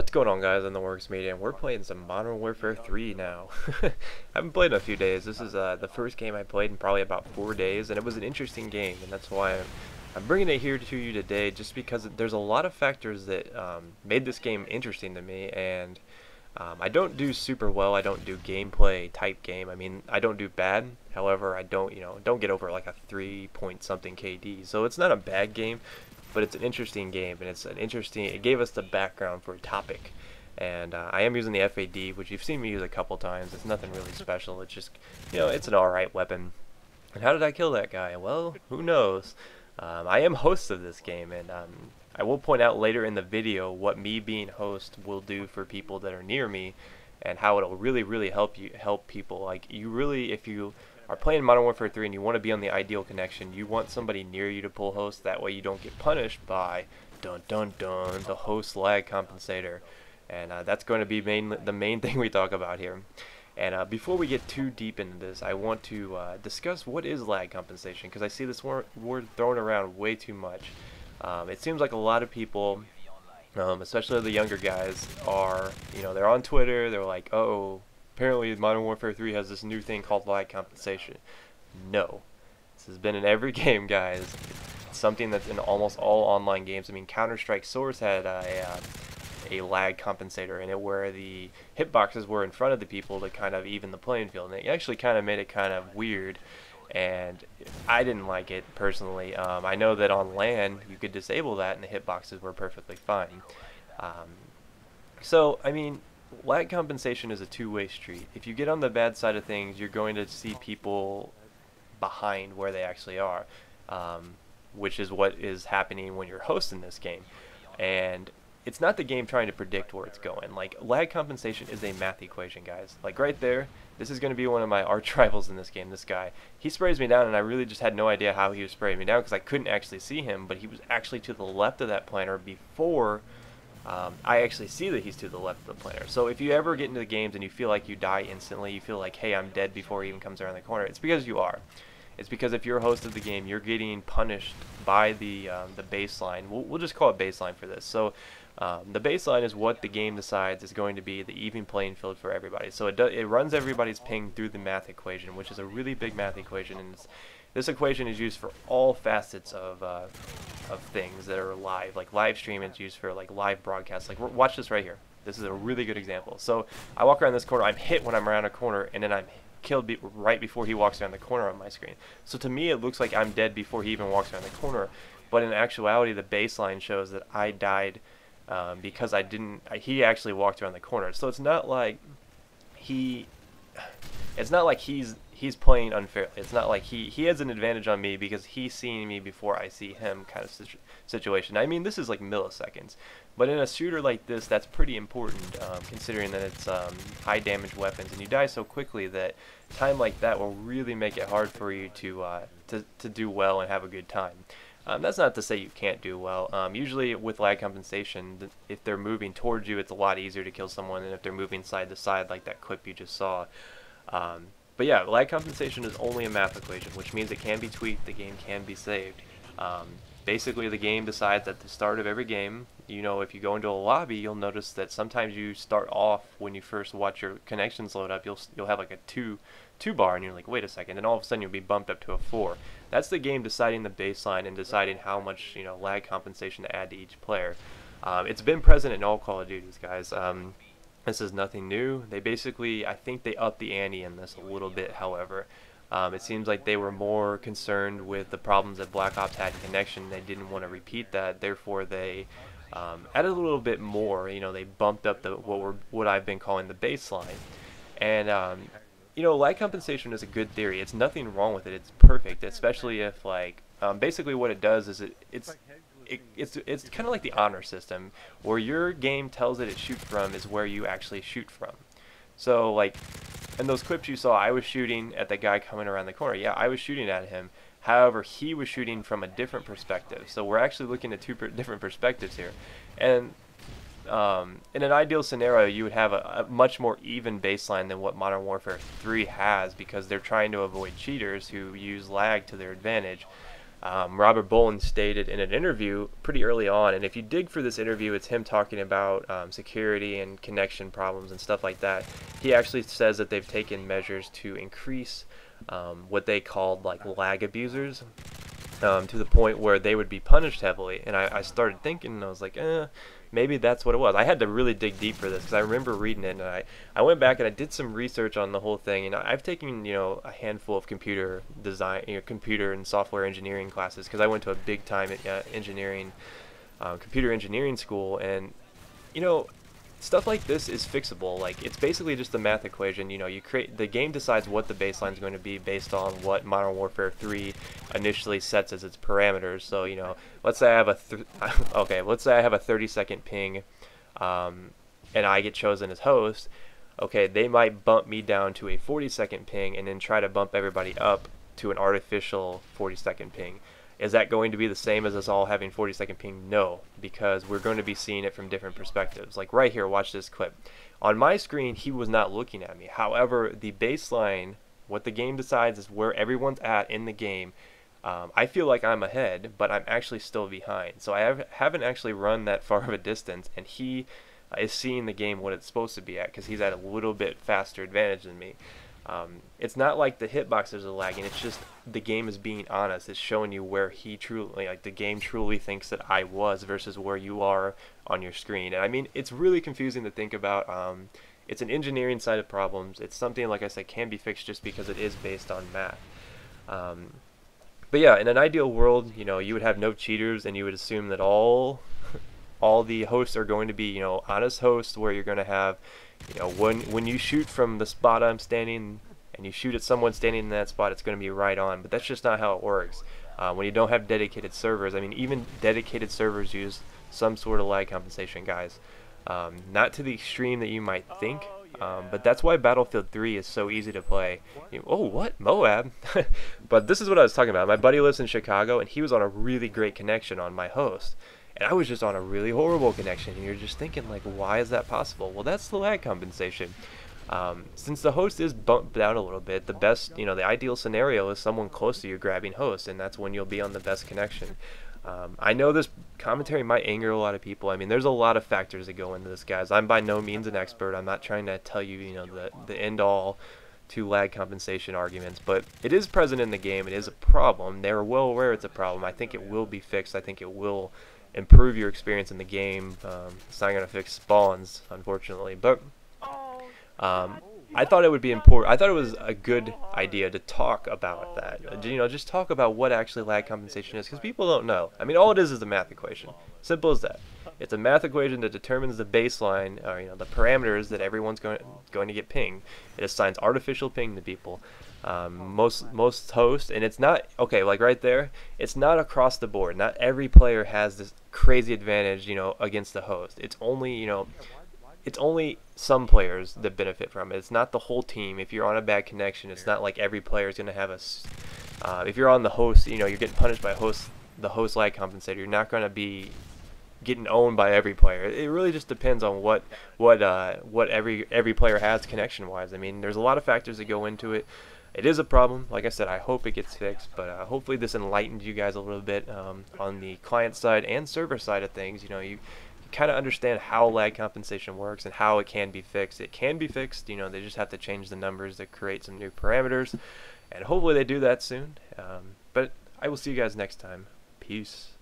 What's going on, guys? In the Works Media, and we're playing some Modern Warfare 3 now. I haven't played in a few days. This is the first game I played in probably about 4 days, and it was an interesting game, and that's why I'm bringing it here to you today, just because there's a lot of factors that made this game interesting to me, and I don't do super well. I don't do gameplay type game. I mean, I don't do bad. However, I don't get over like a 3 point something KD, so it's not a bad game. But it's an interesting game, and it gave us the background for a topic. And I am using the FAD, which you've seen me use a couple times. It's nothing really special. It's just, it's an alright weapon. And how did I kill that guy? Well, who knows? I am host of this game, and I will point out later in the video what me being host will do for people that are near me, and how it'll really help people. Like, if you are playing Modern Warfare 3 and you want to be on the ideal connection, you want somebody near you to pull host. That way you don't get punished by the host lag compensator. And that's going to be the main thing we talk about here. And before we get too deep into this, I want to discuss what is lag compensation, because I see this word thrown around way too much. It seems like a lot of people, especially the younger guys, are, they're on Twitter, they're like, oh, apparently Modern Warfare 3 has this new thing called lag compensation. No. This has been in every game, guys. It's something that's in almost all online games. I mean, Counter-Strike Source had a lag compensator in it where the hitboxes were in front of the people to kind of even the playing field. And it actually kind of made it kind of weird, and I didn't like it personally. I know that on LAN you could disable that and the hitboxes were perfectly fine. So, I mean, lag compensation is a two-way street. If you get on the bad side of things, you're going to see people behind where they actually are, which is what is happening when you're hosting this game. And it's not the game trying to predict where it's going. Like, lag compensation is a math equation, guys. Like, right there, this is going to be one of my arch rivals in this game, this guy. He sprays me down, and I really just had no idea how he was spraying me down because I couldn't actually see him, but he was actually to the left of that planter before I actually see that he's to the left of the planter. So if you ever get into the games and you feel like you die instantly, you feel like, hey, I'm dead before he even comes around the corner, it's because you are. It's because if you're a host of the game, you're getting punished by the baseline. We'll just call it baseline for this. So the baseline is what the game decides is going to be the even playing field for everybody. So it runs everybody's ping through the math equation, which is a really big math equation, and this equation is used for all facets of things that are live. Like live stream is used for like live broadcasts. Like, watch this right here. This is a really good example. So I walk around this corner, I'm hit when I'm around a corner, and then I'm killed right before he walks around the corner on my screen. So to me it looks like I'm dead before he even walks around the corner, but in actuality the baseline shows that I died because he actually walked around the corner. So it's not like he's playing unfairly. It's not like he has an advantage on me because he's seeing me before I see him, kind of situation. I mean, this is like milliseconds, but in a shooter like this, that's pretty important, considering that it's high damage weapons, and you die so quickly that time like that will really make it hard for you to do well and have a good time. That's not to say you can't do well. Usually with lag compensation, if they're moving towards you, it's a lot easier to kill someone than if they're moving side to side like that clip you just saw. But yeah, lag compensation is only a math equation, which means it can be tweaked, the game can be saved. Basically, the game decides at the start of every game, if you go into a lobby, you'll notice that sometimes you start off, when you first watch your connections load up, you'll have like a 2 bar, and you're like, wait a second, and all of a sudden you'll be bumped up to a 4. That's the game deciding the baseline and deciding how much lag compensation to add to each player. It's been present in all Call of Duties, guys. This is nothing new. They basically, I think they upped the ante in this a little bit, however. It seems like they were more concerned with the problems that Black Ops had in connection. They didn't want to repeat that, therefore they added a little bit more. They bumped up what I've been calling the baseline. And lag compensation is a good theory. It's nothing wrong with it. It's perfect, especially if basically what it does is it's kind of like the honor system, where your game tells it shoot from is where you actually shoot from. So like in those clips you saw, I was shooting at the guy coming around the corner. Yeah, I was shooting at him. However, he was shooting from a different perspective. So we're actually looking at two different perspectives here. And in an ideal scenario, you would have a much more even baseline than what Modern Warfare 3 has, because they're trying to avoid cheaters who use lag to their advantage. Robert Bolin stated in an interview pretty early on, and if you dig for this interview, it's him talking about security and connection problems and stuff like that. He actually says that they've taken measures to increase what they called like lag abusers, to the point where they would be punished heavily. And I started thinking, and I was like, maybe that's what it was. I had to really dig deep for this because I remember reading it, and I went back and I did some research on the whole thing. And I've taken, you know, a handful of computer design, you know, computer and software engineering classes because I went to a big time engineering, computer engineering school, and you know, stuff like this is fixable. Like, it's basically just a math equation. You know, you create, the game decides what the baseline is going to be based on what Modern Warfare 3 initially sets as its parameters. So, you know, let's say I have a let's say I have a 30-second ping, and I get chosen as host. Okay, they might bump me down to a 40-second ping and then try to bump everybody up to an artificial 40-second ping. Is that going to be the same as us all having 40-second ping? No, because we're going to be seeing it from different perspectives. Like right here, watch this clip. On my screen, he was not looking at me. However, the baseline, what the game decides is where everyone's at in the game. I feel like I'm ahead, but I'm actually still behind. So I haven't actually run that far of a distance, and he is seeing the game what it's supposed to be at because he's at a little bit faster advantage than me. It's not like the hitboxes are lagging, it's just the game is being honest. It's showing you where he truly, like the game truly thinks that I was versus where you are on your screen. And I mean, it's really confusing to think about. It's an engineering side of problems. It's something, like I said, can be fixed just because it is based on math. But yeah, in an ideal world, you know, you would have no cheaters, and you would assume that all the hosts are going to be, you know, honest hosts, where you're going to have, you know, when you shoot from the spot I'm standing and you shoot at someone standing in that spot, it's going to be right on. But that's just not how it works. When you don't have dedicated servers, I mean, even dedicated servers use some sort of lag compensation, guys. Not to the extreme that you might think, but that's why Battlefield 3 is so easy to play. Oh, what? Moab? But this is what I was talking about. My buddy lives in Chicago, and he was on a really great connection on my host. And I was just on a really horrible connection, and you're just thinking, like, why is that possible? Well, that's the lag compensation. Since the host is bumped down a little bit, the best, you know, the ideal scenario is someone close to you grabbing host, and that's when you'll be on the best connection. I know this commentary might anger a lot of people. I mean, there's a lot of factors that go into this, guys. I'm by no means an expert. I'm not trying to tell you, you know, the end-all to lag compensation arguments, but it is present in the game. It is a problem. They're well aware it's a problem. I think it will be fixed. I think it will improve your experience in the game. It's not going to fix spawns, unfortunately, but I thought it would be important. I thought it was a good idea to talk about that. You know, just talk about what actually lag compensation is, because people don't know. I mean, all it is a math equation. Simple as that. It's a math equation that determines the baseline, or, you know, the parameters that everyone's going to get pinged. It assigns artificial ping to people. Most hosts, and it's not, okay, like right there, it's not across the board. Not every player has this crazy advantage, you know, against the host. It's only, you know, it's only some players that benefit from it. It's not the whole team. If you're on a bad connection, it's not like every player is going to have a, if you're on the host, you know, you're getting punished by the host lag compensator. You're not going to be getting owned by every player. It really just depends on what every player has connection wise. I mean, there's a lot of factors that go into it. It is a problem. Like I said, I hope it gets fixed, but hopefully this enlightened you guys a little bit on the client side and server side of things. You know, you kind of understand how lag compensation works and how it can be fixed. It can be fixed. You know, they just have to change the numbers to create some new parameters, and hopefully they do that soon. But I will see you guys next time. Peace.